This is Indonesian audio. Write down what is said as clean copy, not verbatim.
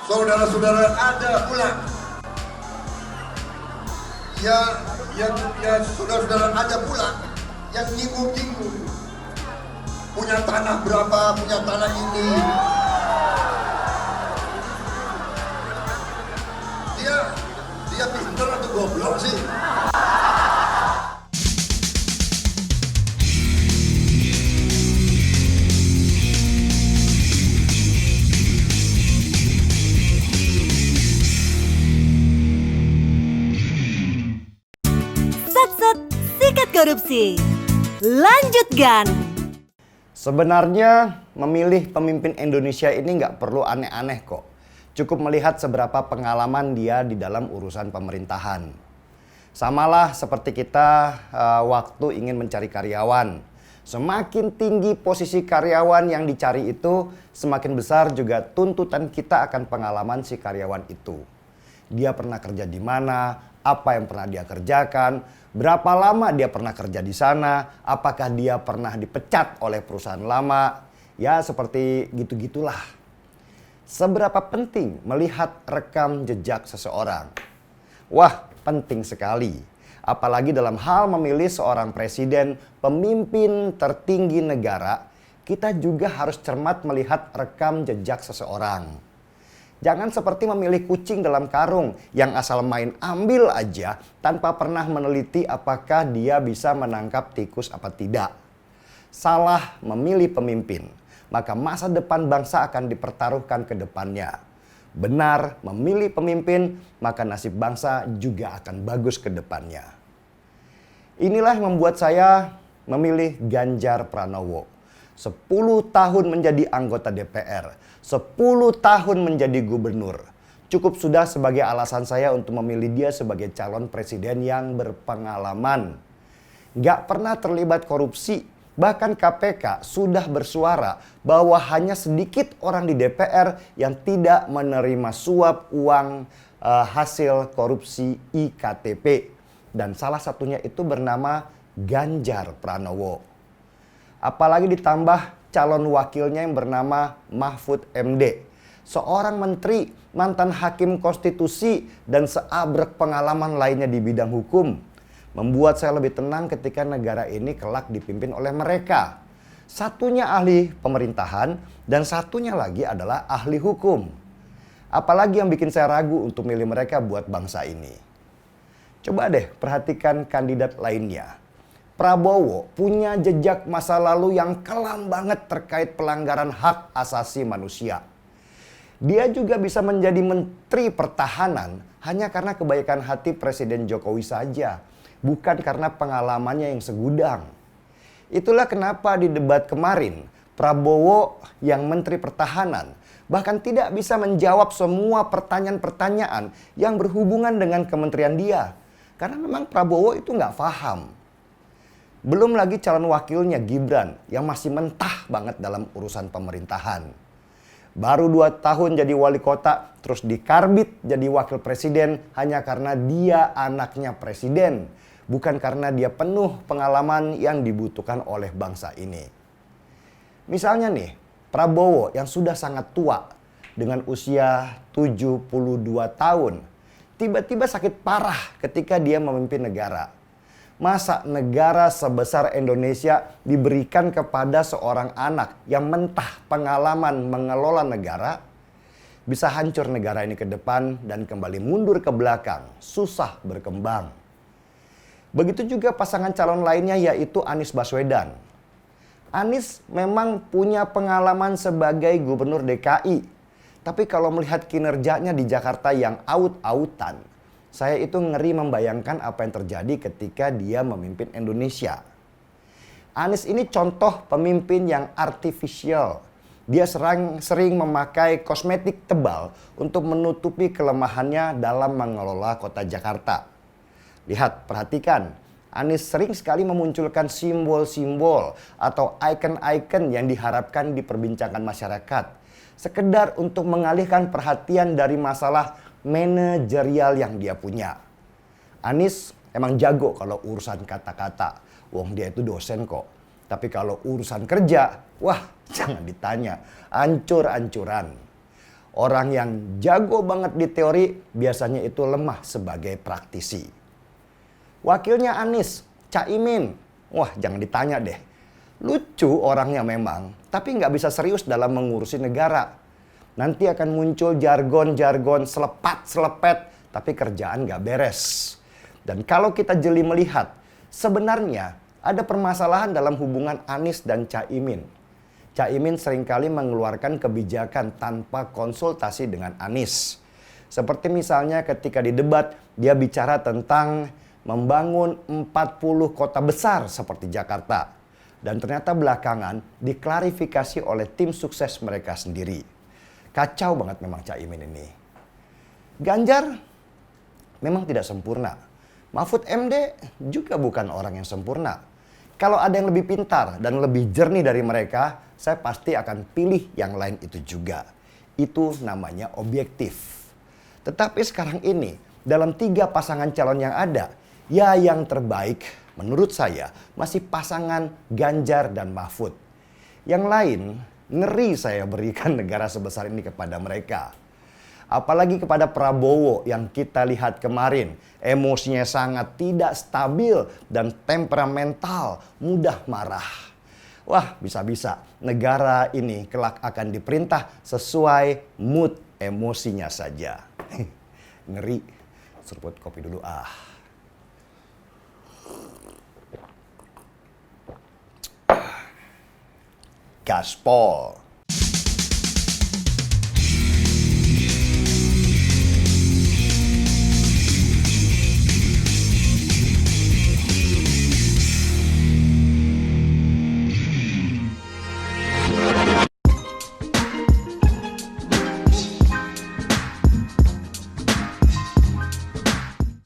Saudara-saudara, ada pula saudara-saudara, ada pula yang nyinggung-nyinggung. Punya tanah berapa, punya tanah ini. Dia pintar atau goblok sih? Sat sikat korupsi. Lanjutkan. Sebenarnya memilih pemimpin Indonesia ini nggak perlu aneh-aneh kok. Cukup melihat seberapa pengalaman dia di dalam urusan pemerintahan. Samalah seperti kita waktu ingin mencari karyawan. Semakin tinggi posisi karyawan yang dicari itu, semakin besar juga tuntutan kita akan pengalaman si karyawan itu. Dia pernah kerja di mana, apa yang pernah dia kerjakan, berapa lama dia pernah kerja di sana, apakah dia pernah dipecat oleh perusahaan lama, ya seperti gitu-gitulah. Seberapa penting melihat rekam jejak seseorang? Wah, penting sekali. Apalagi dalam hal memilih seorang presiden, pemimpin tertinggi negara, kita juga harus cermat melihat rekam jejak seseorang. Jangan seperti memilih kucing dalam karung yang asal main ambil aja tanpa pernah meneliti apakah dia bisa menangkap tikus apa tidak. Salah memilih pemimpin, maka masa depan bangsa akan dipertaruhkan ke depannya. Benar memilih pemimpin, maka nasib bangsa juga akan bagus ke depannya. Inilah yang membuat saya memilih Ganjar Pranowo. 10 tahun menjadi anggota DPR, 10 tahun menjadi gubernur. Cukup sudah sebagai alasan saya untuk memilih dia sebagai calon presiden yang berpengalaman. Gak pernah terlibat korupsi, bahkan KPK sudah bersuara bahwa hanya sedikit orang di DPR yang tidak menerima suap uang hasil korupsi IKTP. Dan salah satunya itu bernama Ganjar Pranowo. Apalagi ditambah calon wakilnya yang bernama Mahfud MD. Seorang menteri, mantan hakim konstitusi, dan seabrek pengalaman lainnya di bidang hukum. Membuat saya lebih tenang ketika negara ini kelak dipimpin oleh mereka. Satunya ahli pemerintahan dan satunya lagi adalah ahli hukum. Apalagi yang bikin saya ragu untuk milih mereka buat bangsa ini. Coba deh perhatikan kandidat lainnya. Prabowo punya jejak masa lalu yang kelam banget terkait pelanggaran hak asasi manusia. Dia juga bisa menjadi menteri pertahanan hanya karena kebaikan hati Presiden Jokowi saja, bukan karena pengalamannya yang segudang. Itulah kenapa di debat kemarin Prabowo yang menteri pertahanan bahkan tidak bisa menjawab semua pertanyaan-pertanyaan yang berhubungan dengan kementerian dia. Karena memang Prabowo itu nggak paham. Belum lagi calon wakilnya Gibran yang masih mentah banget dalam urusan pemerintahan. Baru 2 tahun jadi wali kota, terus dikarbit jadi wakil presiden hanya karena dia anaknya presiden. Bukan karena dia penuh pengalaman yang dibutuhkan oleh bangsa ini. Misalnya nih, Prabowo yang sudah sangat tua dengan usia 72 tahun. Tiba-tiba sakit parah ketika dia memimpin negara. Masa negara sebesar Indonesia diberikan kepada seorang anak yang mentah pengalaman mengelola negara? Bisa hancur negara ini ke depan dan kembali mundur ke belakang, susah berkembang. Begitu juga pasangan calon lainnya yaitu Anies Baswedan. Anies memang punya pengalaman sebagai gubernur DKI. Tapi kalau melihat kinerjanya di Jakarta yang aut-autan, saya itu ngeri membayangkan apa yang terjadi ketika dia memimpin Indonesia. Anies ini contoh pemimpin yang artifisial. Dia sering memakai kosmetik tebal untuk menutupi kelemahannya dalam mengelola kota Jakarta. Lihat, perhatikan. Anies sering sekali memunculkan simbol-simbol atau ikon-ikon yang diharapkan diperbincangkan masyarakat. Sekedar untuk mengalihkan perhatian dari masalah manajerial yang dia punya. Anies emang jago kalau urusan kata-kata. Wong dia itu dosen kok. Tapi kalau urusan kerja, wah jangan ditanya. Ancur-ancuran. Orang yang jago banget di teori biasanya itu lemah sebagai praktisi. Wakilnya Anies, Caimin. Wah, jangan ditanya deh. Lucu orangnya memang, tapi nggak bisa serius dalam mengurusi negara. Nanti akan muncul jargon-jargon selepat-selepet, tapi kerjaan nggak beres. Dan kalau kita jeli melihat, sebenarnya ada permasalahan dalam hubungan Anies dan Caimin. Caimin seringkali mengeluarkan kebijakan tanpa konsultasi dengan Anies. Seperti misalnya ketika di debat, dia bicara tentang membangun 40 kota besar seperti Jakarta. Dan ternyata belakangan diklarifikasi oleh tim sukses mereka sendiri. Kacau banget memang Caimin ini. Ganjar memang tidak sempurna. Mahfud MD juga bukan orang yang sempurna. Kalau ada yang lebih pintar dan lebih jernih dari mereka, saya pasti akan pilih yang lain itu juga. Itu namanya objektif. Tetapi sekarang ini, dalam 3 pasangan calon yang ada, ya yang terbaik menurut saya masih pasangan Ganjar dan Mahfud. Yang lain, ngeri saya berikan negara sebesar ini kepada mereka. Apalagi kepada Prabowo yang kita lihat kemarin, emosinya sangat tidak stabil dan temperamental, mudah marah. Wah, bisa-bisa negara ini kelak akan diperintah sesuai mood emosinya saja. Ngeri, seruput kopi dulu Gaspol.